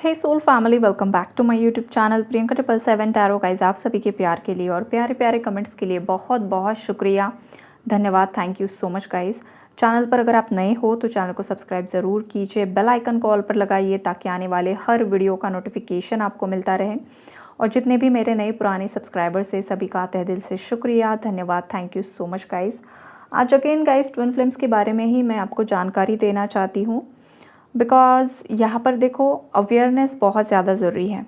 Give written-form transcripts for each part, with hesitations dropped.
Hey soul family, welcome back to my YouTube channel Priyanka 777 tarot guys. आप सभी के प्यार के लिए और प्यारे प्यारे कमेंट्स के लिए बहुत बहुत शुक्रिया, धन्यवाद। Thank you so much guys. Channel पर अगर आप नए हो तो चैनल को सब्सक्राइब ज़रूर कीजिए, बेल आइकन को ऑल पर लगाइए ताकि आने वाले हर वीडियो का नोटिफिकेशन आपको मिलता रहे। और जितने भी मेरे नए पुराने सब्सक्राइबर्स हैं सभी का तहे दिल से शुक्रिया, धन्यवाद। Thank you so much guys. आज अगेन गाइज ट्विन फ्लेम्स के बारे में ही मैं आपको जानकारी देना चाहती हूँ, बिकॉज़ यहाँ पर देखो अवेयरनेस बहुत ज़्यादा ज़रूरी है।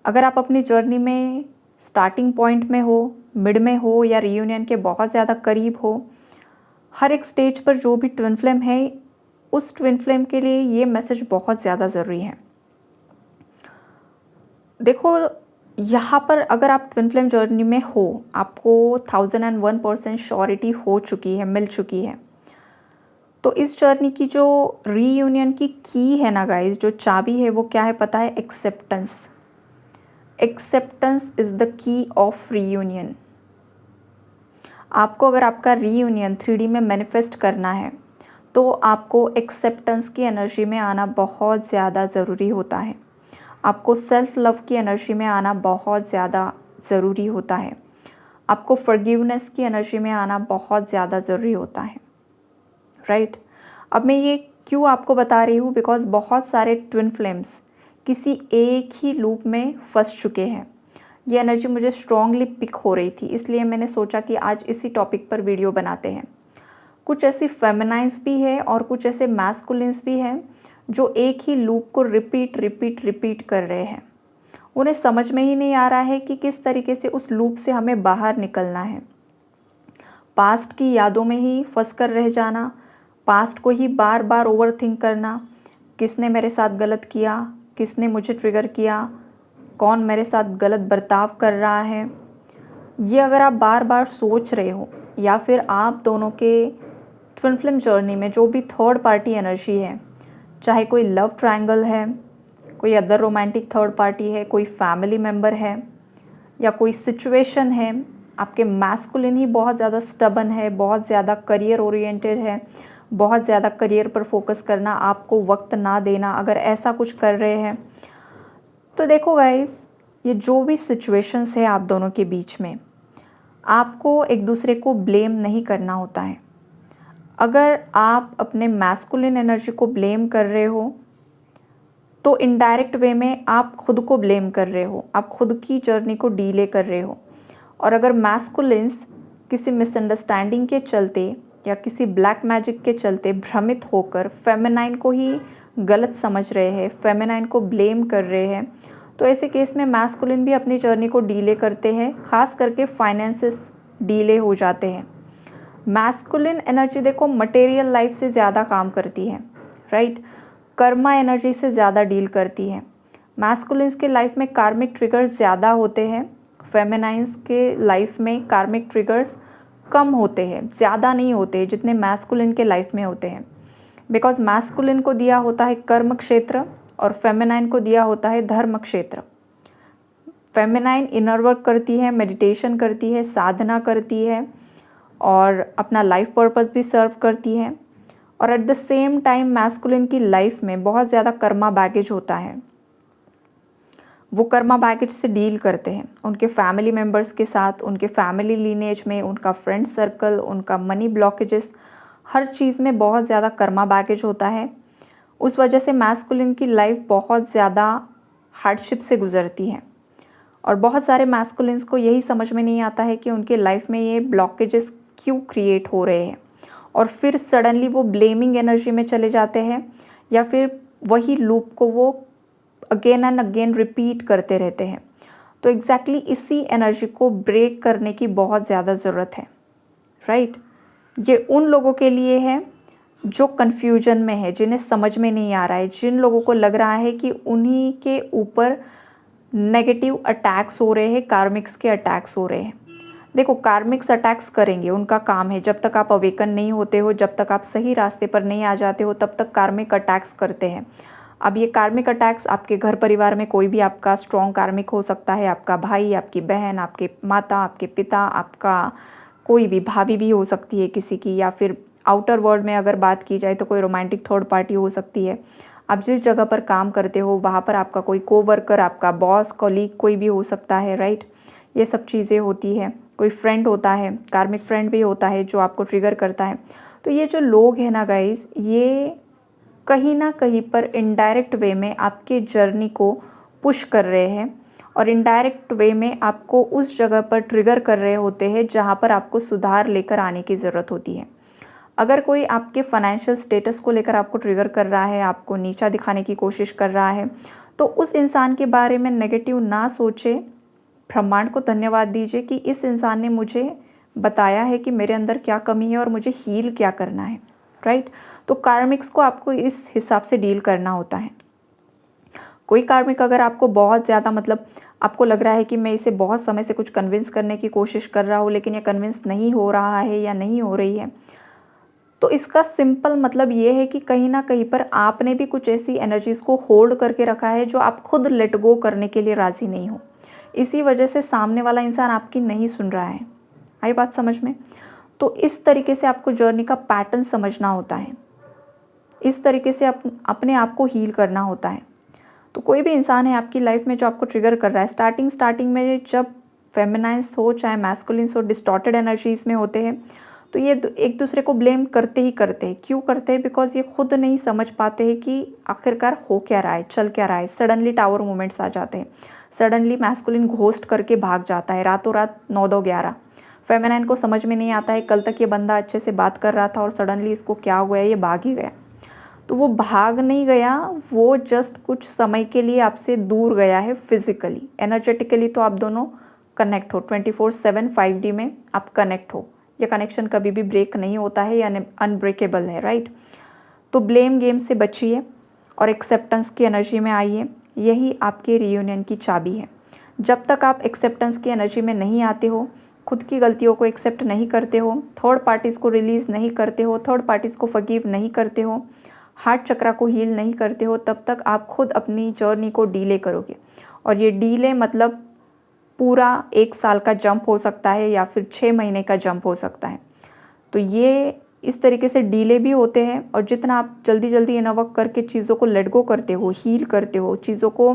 अगर आप अपनी जर्नी में स्टार्टिंग पॉइंट में हो, मिड में हो या रियूनियन के बहुत ज़्यादा करीब हो, हर एक स्टेज पर जो भी ट्विन फ्लेम है उस ट्विन फ्लेम के लिए ये मैसेज बहुत ज़्यादा ज़रूरी है। देखो यहाँ पर अगर आप ट्विन फ्लेम जर्नी में हो, आपको 1001% श्योरिटी हो चुकी है, मिल चुकी है, तो इस जर्नी की जो रीयूनियन की है ना गाइस, जो चाबी है वो क्या है पता है? Acceptance. Acceptance is the key of reunion. आपको अगर आपका रीयूनियन 3D में मैनिफेस्ट करना है तो आपको एक्सेप्टेंस की एनर्जी में आना बहुत ज़्यादा ज़रूरी होता है। आपको सेल्फ लव की एनर्जी में आना बहुत ज़्यादा ज़रूरी होता है। आपको फॉरगिवनेस की एनर्जी में आना बहुत ज़्यादा ज़रूरी होता है, राइट। अब मैं ये क्यों आपको बता रही हूँ? बिकॉज बहुत सारे ट्विन फ्लेम्स किसी एक ही लूप में फंस चुके हैं। ये एनर्जी मुझे स्ट्रांगली पिक हो रही थी, इसलिए मैंने सोचा कि आज इसी टॉपिक पर वीडियो बनाते हैं। कुछ ऐसी फेमिनाइंस भी है और कुछ ऐसे मैस्कुलिन्स भी हैं जो एक ही लूप को रिपीट कर रहे हैं। उन्हें समझ में ही नहीं आ रहा है कि किस तरीके से उस लूप से हमें बाहर निकलना है। पास्ट की यादों में ही फंस कर रह जाना, पास्ट को ही बार बार ओवर थिंक करना, किसने मेरे साथ गलत किया, किसने मुझे ट्रिगर किया, कौन मेरे साथ गलत बर्ताव कर रहा है, ये अगर आप बार बार सोच रहे हो, या फिर आप दोनों के ट्विन फ्लेम जर्नी में जो भी थर्ड पार्टी एनर्जी है, चाहे कोई लव ट्रायंगल है, कोई अदर रोमांटिक थर्ड पार्टी है, कोई फैमिली मेम्बर है, या कोई सिचुएशन है, आपके मैस्कुलिन ही बहुत ज़्यादा स्टबन है, बहुत ज़्यादा करियर ओरिएंटेड है, बहुत ज़्यादा करियर पर फोकस करना, आपको वक्त ना देना, अगर ऐसा कुछ कर रहे हैं तो देखो गाइस, ये जो भी सिचुएशंस है आप दोनों के बीच में, आपको एक दूसरे को ब्लेम नहीं करना होता है। अगर आप अपने मैस्कुलिन एनर्जी को ब्लेम कर रहे हो तो इनडायरेक्ट वे में आप खुद को ब्लेम कर रहे हो, आप खुद की जर्नी को डीले कर रहे हो। और अगर मैस्कुलिन्स किसी मिसअंडरस्टैंडिंग के चलते या किसी ब्लैक मैजिक के चलते भ्रमित होकर फेमिनाइन को ही गलत समझ रहे हैं, फेमिनाइन को ब्लेम कर रहे हैं, तो ऐसे केस में मैस्कुलिन भी अपनी जर्नी को डीले करते हैं, खास करके फाइनेंसेस डीले हो जाते हैं। मैस्कुलिन एनर्जी देखो मटेरियल लाइफ से ज़्यादा काम करती है, राइट। कर्मा एनर्जी से ज़्यादा डील करती है। मैस्कुलिन्स के लाइफ में कार्मिक ट्रिगर्स ज़्यादा होते हैं, फेमिनाइंस के लाइफ में कार्मिक ट्रिगर्स कम होते हैं, ज़्यादा नहीं होते जितने मैस्कुलिन के लाइफ में होते हैं। बिकॉज मैस्कुलिन को दिया होता है कर्म क्षेत्र और फेमिनाइन को दिया होता है धर्म क्षेत्र। फेमिनाइन इनर वर्क करती है, मेडिटेशन करती है, साधना करती है और अपना लाइफ पर्पस भी सर्व करती है। और at the same time masculine की लाइफ में बहुत ज़्यादा कर्मा बैगेज होता है। वो कर्मा बैगेज से डील करते हैं उनके फैमिली मेम्बर्स के साथ, उनके फैमिली लीनेज में, उनका फ्रेंड सर्कल, उनका मनी ब्लॉकेजेस, हर चीज़ में बहुत ज़्यादा कर्मा बैगेज होता है। उस वजह से मैस्कुलिन की लाइफ बहुत ज़्यादा हार्डशिप से गुजरती है। और बहुत सारे मैस्कुलिन्स को यही समझ में नहीं आता है कि उनके लाइफ में ये ब्लॉकेजेस क्यों क्रिएट हो रहे हैं, और फिर सडनली वो ब्लेमिंग एनर्जी में चले जाते हैं या फिर वही लूप को वो अगेन एंड अगेन रिपीट करते रहते हैं। तो एग्जैक्टली इसी एनर्जी को ब्रेक करने की बहुत ज़्यादा ज़रूरत है, राइट। ये उन लोगों के लिए है जो कन्फ्यूजन में है, जिन्हें समझ में नहीं आ रहा है, जिन लोगों को लग रहा है कि उन्हीं के ऊपर नेगेटिव अटैक्स हो रहे हैं, कार्मिक्स के अटैक्स हो रहे हैं। देखो कार्मिक्स अटैक्स करेंगे, उनका काम है। जब तक आप अवेकन नहीं होते हो, जब तक आप सही रास्ते पर नहीं आ जाते हो, तब तक कार्मिक अटैक्स करते हैं। अब ये कार्मिक अटैक्स आपके घर परिवार में कोई भी आपका स्ट्रॉन्ग कार्मिक हो सकता है, आपका भाई, आपकी बहन, आपके माता, आपके पिता, आपका कोई भी भाभी भी हो सकती है किसी की, या फिर आउटर वर्ल्ड में अगर बात की जाए तो कोई रोमांटिक थर्ड पार्टी हो सकती है। आप जिस जगह पर काम करते हो वहाँ पर आपका कोई कोवर्कर, आपका बॉस, कॉलीग कोई भी हो सकता है, राइट। ये सब चीज़ें होती है। कोई फ्रेंड होता है, कार्मिक फ्रेंड भी होता है जो आपको ट्रिगर करता है। तो ये जो लोग हैं ना गाइस, ये कहीं ना कहीं पर इनडायरेक्ट वे में आपके जर्नी को पुश कर रहे हैं और इनडायरेक्ट वे में आपको उस जगह पर ट्रिगर कर रहे होते हैं जहाँ पर आपको सुधार लेकर आने की ज़रूरत होती है। अगर कोई आपके फाइनेंशियल स्टेटस को लेकर आपको ट्रिगर कर रहा है, आपको नीचा दिखाने की कोशिश कर रहा है, तो उस इंसान के बारे में नेगेटिव ना सोचे। ब्रह्मांड को धन्यवाद दीजिए कि इस इंसान ने मुझे बताया है कि मेरे अंदर क्या कमी है और मुझे हील क्या करना है, राइट। तो कार्मिक्स को आपको इस हिसाब से डील करना होता है। कोई कार्मिक अगर आपको बहुत ज़्यादा मतलब आपको लग रहा है कि मैं इसे बहुत समय से कुछ कन्विंस करने की कोशिश कर रहा हूँ लेकिन ये कन्विंस नहीं हो रहा है या नहीं हो रही है, तो इसका सिंपल मतलब ये है कि कहीं ना कहीं पर आपने भी कुछ ऐसी एनर्जीज़ को होल्ड करके रखा है जो आप खुद लेट गो करने के लिए राज़ी नहीं हो। इसी वजह से सामने वाला इंसान आपकी नहीं सुन रहा है। आई बात समझ में? तो इस तरीके से आपको जर्नी का पैटर्न समझना होता है, इस तरीके से अपने आप को हील करना होता है। तो कोई भी इंसान है आपकी लाइफ में जो आपको ट्रिगर कर रहा है, स्टार्टिंग में जब फेमिनाइन्स हो चाहे मैस्कुलिन्स हो, डिस्टॉर्टेड एनर्जीज में होते हैं, तो ये एक दूसरे को ब्लेम करते ही करते हैं। क्यों करते हैं? बिकॉज ये खुद नहीं समझ पाते हैं कि आखिरकार हो क्या रहा है, चल क्या रहा है। सडनली टावर मोमेंट्स आ जाते हैं, सडनली मैस्कुलिन घोस्ट करके भाग जाता है रातों रात 9-2-11। फेमिनाइन को समझ में नहीं आता है कल तक ये बंदा अच्छे से बात कर रहा था और सडनली इसको क्या हो गया, ये भाग ही गया। तो वो भाग नहीं गया, वो जस्ट कुछ समय के लिए आपसे दूर गया है फिजिकली। एनर्जेटिकली तो आप दोनों कनेक्ट हो, 24/7 5D में आप कनेक्ट हो। यह कनेक्शन कभी भी ब्रेक नहीं होता है या अनब्रेकेबल है, राइट। तो ब्लेम गेम से बचिए और एक्सेप्टेंस की एनर्जी में आइए। यही आपके रियूनियन की चाबी है। जब तक आप एक्सेप्टेंस की एनर्जी में नहीं आते हो, खुद की गलतियों को एक्सेप्ट नहीं करते हो, थर्ड पार्टीज़ को रिलीज़ नहीं करते हो, थर्ड पार्टीज़ को फॉरगिव नहीं करते हो, हार्ट चक्रा को हील नहीं करते हो, तब तक आप खुद अपनी जर्नी को डीले करोगे। और ये डीले मतलब पूरा 1 साल का जंप हो सकता है या फिर 6 महीने का जंप हो सकता है। तो ये इस तरीके से डीले भी होते हैं। और जितना आप जल्दी जल्दी इनवर्क करके चीज़ों को लेट गो करते हो, हील करते हो, चीज़ों को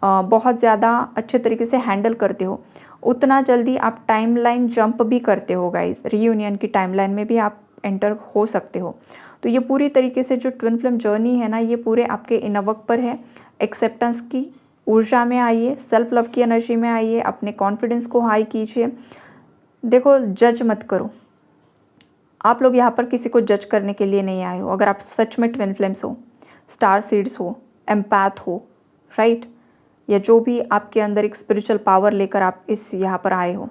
बहुत ज़्यादा अच्छे तरीके से हैंडल करते हो, उतना जल्दी आप टाइमलाइन जंप भी करते हो गाइस। रियूनियन की टाइमलाइन में भी आप एंटर हो सकते हो। तो ये पूरी तरीके से जो ट्विन फ्लेम जर्नी है ना, ये पूरे आपके इनवर्क पर है। एक्सेप्टेंस की ऊर्जा में आइए, सेल्फ लव की एनर्जी में आइए, अपने कॉन्फिडेंस को हाई कीजिए। देखो, जज मत करो। आप लोग यहाँ पर किसी को जज करने के लिए नहीं आए हो। अगर आप सच में ट्विन फ्लेम्स हो, स्टार सीड्स हो, एम्पैथ हो, राइट, या जो भी आपके अंदर एक स्पिरिचुअल पावर लेकर आप इस यहाँ पर आए हो,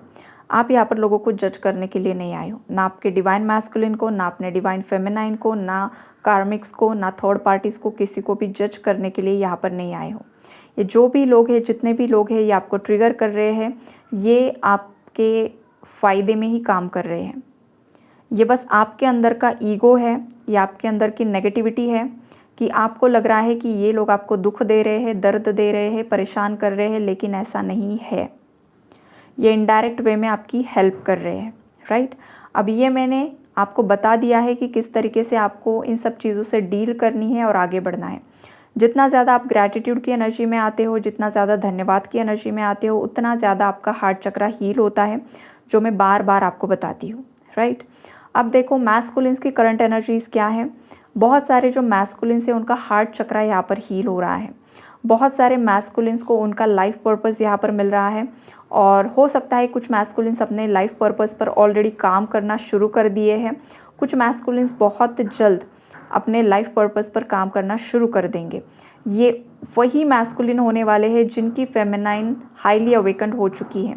आप यहाँ पर लोगों को जज करने के लिए नहीं आए हो। ना आपके डिवाइन मैस्कुलिन को, ना अपने डिवाइन फेमिनाइन को, ना कार्मिक्स को, ना थर्ड पार्टीज़ को, किसी को भी जज करने के लिए यहाँ पर नहीं आए हो। ये जो भी लोग हैं, जितने भी लोग हैं, ये आपको ट्रिगर कर रहे हैं, ये आपके फ़ायदे में ही काम कर रहे हैं। ये बस आपके अंदर का ईगो है, या आपके अंदर की नेगेटिविटी है कि आपको लग रहा है कि ये लोग आपको दुख दे रहे हैं, दर्द दे रहे हैं, परेशान कर रहे हैं, लेकिन ऐसा नहीं है। ये इनडायरेक्ट वे में आपकी हेल्प कर रहे हैं, राइट। अब ये मैंने आपको बता दिया है कि किस तरीके से आपको इन सब चीज़ों से डील करनी है और आगे बढ़ना है। जितना ज़्यादा आप ग्रैटिट्यूड की एनर्जी में आते हो, जितना ज़्यादा धन्यवाद की एनर्जी में आते हो, उतना ज़्यादा आपका हार्ट चक्रा हील होता है, जो मैं बार बार आपको बताती हूँ, राइट। अब देखो, मैस्कुलिन्स की करंट एनर्जीज़ क्या है। बहुत सारे जो मैस्कुलिन्स हैं उनका हार्ट चक्रा यहाँ पर हील हो रहा है। बहुत सारे मैस्कुलिन्स को उनका लाइफ पर्पस यहाँ पर मिल रहा है। और हो सकता है कुछ मैस्कुलिन्स अपने लाइफ पर्पस पर ऑलरेडी काम करना शुरू कर दिए हैं। कुछ मैस्कुलिन्स बहुत जल्द अपने लाइफ पर्पस पर काम करना शुरू कर देंगे। ये वही मैस्कुलिन होने वाले हैं जिनकी फेमिनाइन हाईली अवेकन्ड हो चुकी है।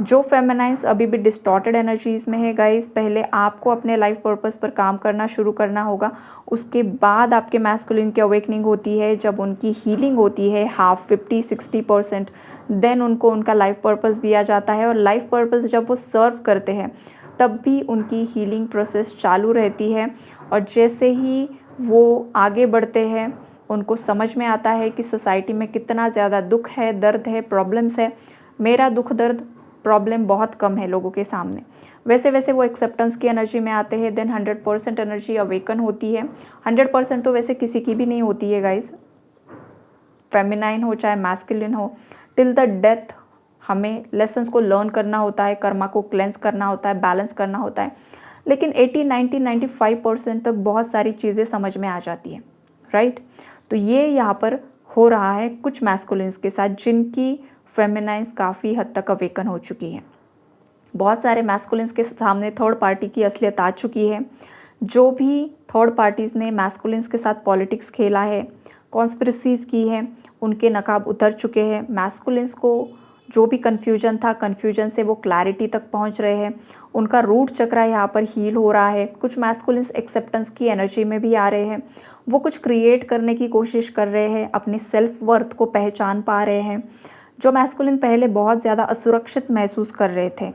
जो फेमिनाइंस अभी भी डिस्टॉर्टेड एनर्जीज़ में है गाइस, पहले आपको अपने लाइफ पर्पस पर काम करना शुरू करना होगा। उसके बाद आपके मैस्कुलिन की अवेकनिंग होती है, जब उनकी हीलिंग होती है 50-60%, देन उनको उनका लाइफ पर्पस दिया जाता है। और लाइफ पर्पस जब वो सर्व करते हैं तब भी उनकी हीलिंग प्रोसेस चालू रहती है। और जैसे ही वो आगे बढ़ते हैं, उनको समझ में आता है कि सोसाइटी में कितना ज़्यादा दुख है, दर्द है, प्रॉब्लम्स है। मेरा दुख दर्द प्रॉब्लम बहुत कम है लोगों के सामने। वैसे वैसे वो एक्सेप्टेंस की एनर्जी में आते हैं, देन 100% एनर्जी अवेकन होती है। 100% तो वैसे किसी की भी नहीं होती है गाइस, फेमिनाइन हो चाहे मैस्कुलिन हो, टिल द डेथ हमें लेसन्स को लर्न करना होता है, कर्मा को क्लेंस करना होता है, बैलेंस करना होता है। लेकिन 80, 90, 95% तक बहुत सारी चीज़ें समझ में आ जाती है, राइट। तो ये यहाँ पर हो रहा है कुछ मैस्कुलिन्स के साथ जिनकी फेमिनाइन्स काफ़ी हद तक अवेकन हो चुकी है। बहुत सारे मैस्कुलिन्स के सामने थर्ड पार्टी की असलियत आ चुकी है। जो भी थर्ड पार्टीज़ ने मैस्कुलिन्स के साथ पॉलिटिक्स खेला है, कॉन्स्पिरेसीज़ की है, उनके नकाब उतर चुके हैं। मैस्कुलिन्स को जो भी कन्फ्यूजन था, कन्फ्यूजन से वो क्लैरिटी तक पहुंच रहे हैं। उनका रूट चक्र यहाँ पर हील हो रहा है। कुछ मैस्कुलिन्स एक्सेप्टेंस की एनर्जी में भी आ रहे हैं। वो कुछ क्रिएट करने की कोशिश कर रहे हैं, अपनी सेल्फ वर्थ को पहचान पा रहे हैं। जो मैस्कुलिन पहले बहुत ज़्यादा असुरक्षित महसूस कर रहे थे,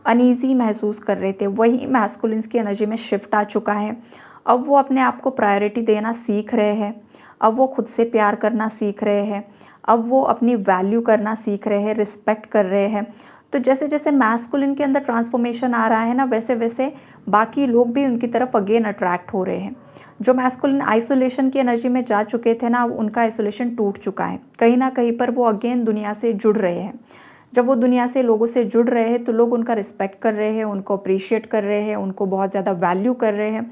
अनईजी महसूस कर रहे थे, वही मैस्कुलिन्स की एनर्जी में शिफ्ट आ चुका है। अब वो अपने आप को प्रायोरिटी देना सीख रहे हैं। अब वो खुद से प्यार करना सीख रहे हैं। अब वो अपनी वैल्यू करना सीख रहे हैं, रिस्पेक्ट कर रहे हैं। तो जैसे जैसे मैस्कुलिन के अंदर ट्रांसफॉर्मेशन आ रहा है ना, वैसे वैसे बाकी लोग भी उनकी तरफ अगेन अट्रैक्ट हो रहे हैं। जो मैस्कुलिन आइसोलेशन की एनर्जी में जा चुके थे ना, उनका आइसोलेशन टूट चुका है। कहीं ना कहीं पर वो अगेन दुनिया से जुड़ रहे हैं। जब वो दुनिया से लोगों से जुड़ रहे हैं तो लोग उनका रिस्पेक्ट कर रहे हैं, उनको अप्रिशिएट कर रहे हैं, उनको बहुत ज़्यादा वैल्यू कर रहे हैं।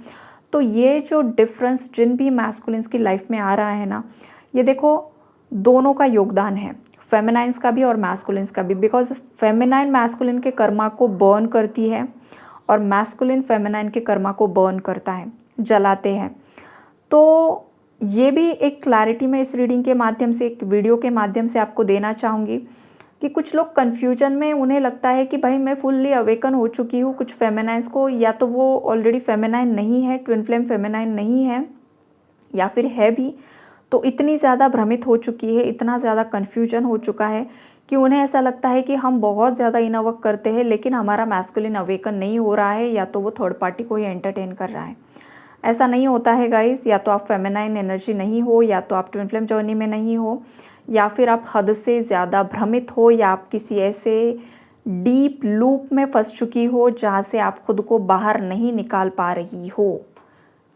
तो ये जो डिफरेंस जिन भी मैस्कुलिन्स की लाइफ में आ रहा है ना, ये देखो दोनों का योगदान है, फेमिनाइन्स का भी और मैस्कुलिन्स का भी। बिकॉज फेमिनाइन मैस्कुलिन के कर्मा को बर्न करती है और मैस्कुलिन फेमिनाइन के कर्मा को बर्न करता है, जलाते हैं। तो ये भी एक क्लैरिटी मैं इस रीडिंग के माध्यम से, एक वीडियो के माध्यम से आपको देना चाहूँगी कि कुछ लोग कन्फ्यूजन में, उन्हें लगता है कि भाई मैं फुल्ली अवेकन हो चुकी हूँ। कुछ फेमिनाइन्स को या तो वो ऑलरेडी फेमिनाइन नहीं है, ट्विन फ्लेम फेमिनाइन नहीं है, या फिर है भी तो इतनी ज़्यादा भ्रमित हो चुकी है, इतना ज़्यादा कन्फ्यूजन हो चुका है कि उन्हें ऐसा लगता है कि हम बहुत ज़्यादा इनर वर्क करते हैं लेकिन हमारा मैस्कुलिन अवेकन नहीं हो रहा है, या तो वो थर्ड पार्टी को ही एंटरटेन कर रहा है। ऐसा नहीं होता है गाइस। या तो आप फेमिनाइन एनर्जी नहीं हो, या तो आप ट्विन फ्लेम जर्नी में नहीं हो, या फिर आप हद से ज़्यादा भ्रमित हो, या आप किसी ऐसे डीप लूप में फंस चुकी हो जहाँ से आप खुद को बाहर नहीं निकाल पा रही हो,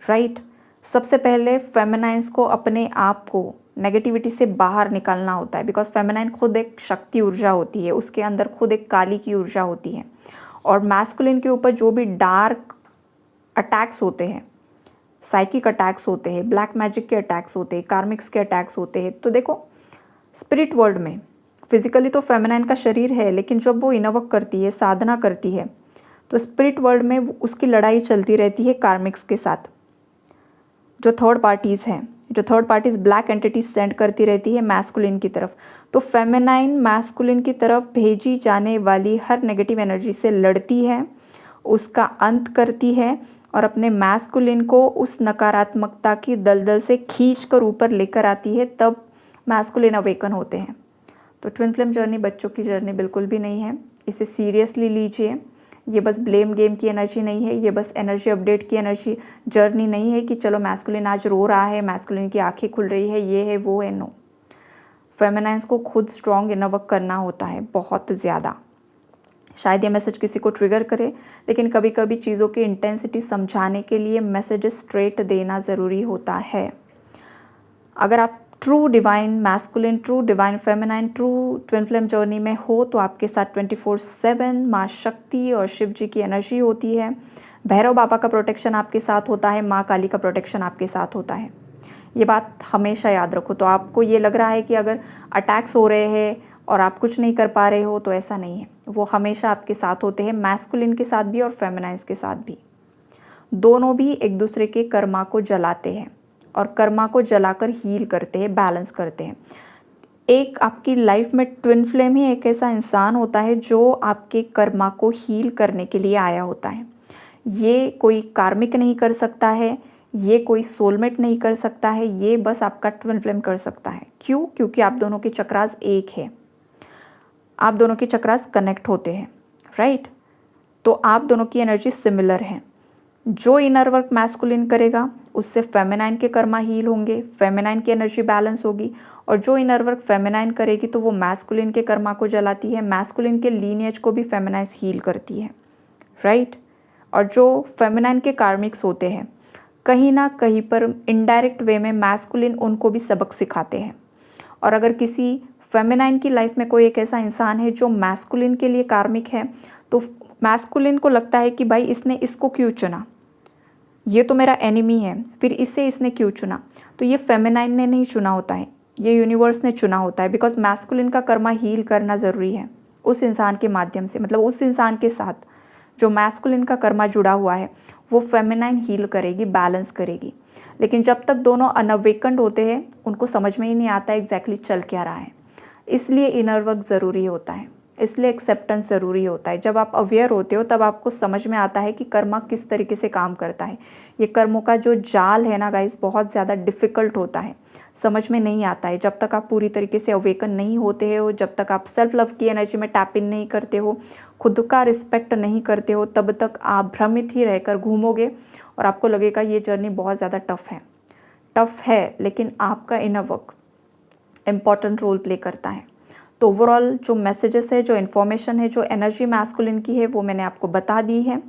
राइट। सबसे पहले फेमिनाइन्स को अपने आप को नेगेटिविटी से बाहर निकालना होता है। बिकॉज फेमिनाइन खुद एक शक्ति ऊर्जा होती है, उसके अंदर खुद एक काली की ऊर्जा होती है। और मैस्कुलिन के ऊपर जो भी डार्क अटैक्स होते हैं, साइकिक अटैक्स होते हैं, ब्लैक मैजिक के अटैक्स होते हैं, कार्मिक्स के अटैक्स होते हैं। तो देखो स्पिरिट वर्ल्ड में फिजिकली तो फेमिनाइन का शरीर है, लेकिन जब वो इनर वर्क करती है, साधना करती है, तो स्पिरिट वर्ल्ड में उसकी लड़ाई चलती रहती है कार्मिक्स के साथ, जो थर्ड पार्टीज़ हैं, जो third parties black entities send करती रहती है मैस्कुलिन की तरफ। तो फेमिनाइन मैस्कुलिन की तरफ भेजी जाने वाली हर नेगेटिव एनर्जी से लड़ती है, उसका अंत करती है और अपने मैस्कुलिन को उस नकारात्मकता की दलदल से खींच कर ऊपर लेकर आती है, तब मैस्कुलिन अवेकन होते हैं। तो ट्विन फ्लेम जर्नी बच्चों की जर्नी बिल्कुल भी नहीं है, इसे सीरियसली लीजिए। ये बस ब्लेम गेम की एनर्जी नहीं है, ये बस एनर्जी अपडेट की एनर्जी जर्नी नहीं है कि चलो मैस्कुलिन आज रो रहा है, मैस्कुलिन की आंखें खुल रही है, ये है वो है। नो, फेमिनाइन्स को खुद स्ट्रॉन्ग इनर वर्क करना होता है बहुत ज़्यादा। शायद ये मैसेज किसी को ट्रिगर करे, लेकिन कभी कभी चीज़ों की इंटेंसिटी समझाने के लिए मैसेजेस स्ट्रेट देना ज़रूरी होता है। अगर आप true divine masculine, true divine feminine, true twin flame journey में हो तो आपके साथ 24/7 माँ शक्ति और शिव जी की एनर्जी होती है। भैरव बाबा का प्रोटेक्शन आपके साथ होता है, माँ काली का प्रोटेक्शन आपके साथ होता है। ये बात हमेशा याद रखो। तो आपको ये लग रहा है कि अगर अटैक्स हो रहे हैं और आप कुछ नहीं कर पा रहे हो, तो ऐसा नहीं है, वो हमेशा आपके साथ होते हैं, मैस्कुलिन के साथ भी और फेमिनाइन्स के साथ भी। दोनों भी एक दूसरे के कर्मा को जलाते हैं और कर्मा को जलाकर हील करते हैं, बैलेंस करते हैं। एक आपकी लाइफ में ट्विन फ्लेम ही एक ऐसा इंसान होता है जो आपके कर्मा को हील करने के लिए आया होता है। ये कोई कार्मिक नहीं कर सकता है, ये कोई सोलमेट नहीं कर सकता है, ये बस आपका ट्विन फ्लेम कर सकता है। क्यों? क्योंकि आप दोनों के चक्रास एक है, आप दोनों के चक्रास कनेक्ट होते हैं, राइट। तो आप दोनों की एनर्जी सिमिलर है। जो इनर वर्क मैस्कुलिन करेगा उससे फेमिनाइन के कर्मा हील होंगे, फेमिनाइन की एनर्जी बैलेंस होगी। और जो इनर वर्क फेमिनाइन करेगी तो वो मैस्कुलिन के कर्मा को जलाती है, मैस्कुलिन के लीनिएज को भी फेमिनाइज हील करती है, राइट। और जो फेमिनाइन के कार्मिक्स होते हैं, कहीं ना कहीं पर इनडायरेक्ट वे में मैस्कुलिन उनको भी सबक सिखाते हैं। और अगर किसी फेमिनाइन की लाइफ में कोई एक ऐसा इंसान है जो मैस्कुलिन के लिए कार्मिक है, तो मैस्कुलिन को लगता है कि भाई इसने इसको क्यों चुना, ये तो मेरा एनिमी है, फिर इसे इसने क्यों चुना। तो ये फेमिनाइन ने नहीं चुना होता है, ये यूनिवर्स ने चुना होता है। बिकॉज मैस्कुलिन का कर्मा हील करना ज़रूरी है उस इंसान के माध्यम से, मतलब उस इंसान के साथ जो मैस्कुलिन का कर्मा जुड़ा हुआ है वो फेमिनाइन हील करेगी, बैलेंस करेगी। लेकिन जब तक दोनों अनअवेकन्ड होते हैं उनको समझ में ही नहीं आता एग्जैक्टली चल क्या रहा है। इसलिए इनर वर्क ज़रूरी होता है, इसलिए एक्सेप्टेंस ज़रूरी होता है। जब आप अवेयर होते हो तब आपको समझ में आता है कि कर्मा किस तरीके से काम करता है। ये कर्मों का जो जाल है ना गाइस, बहुत ज़्यादा डिफ़िकल्ट होता है, समझ में नहीं आता है। जब तक आप पूरी तरीके से अवेकन नहीं होते हो, जब तक आप सेल्फ लव की एनर्जी में टैप इन नहीं करते हो, खुद का रिस्पेक्ट नहीं करते हो, तब तक आप भ्रमित ही रहकर घूमोगे और आपको लगेगा ये जर्नी बहुत ज़्यादा टफ़ है। लेकिन आपका inner work important role play करता है। तो ओवरऑल जो मैसेजेस है, जो इन्फॉर्मेशन है, जो एनर्जी मैस्कुलिन की है, वो मैंने आपको बता दी है।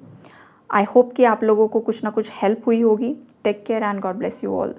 आई होप कि आप लोगों को कुछ ना कुछ हेल्प हुई होगी। Take care and God bless you all.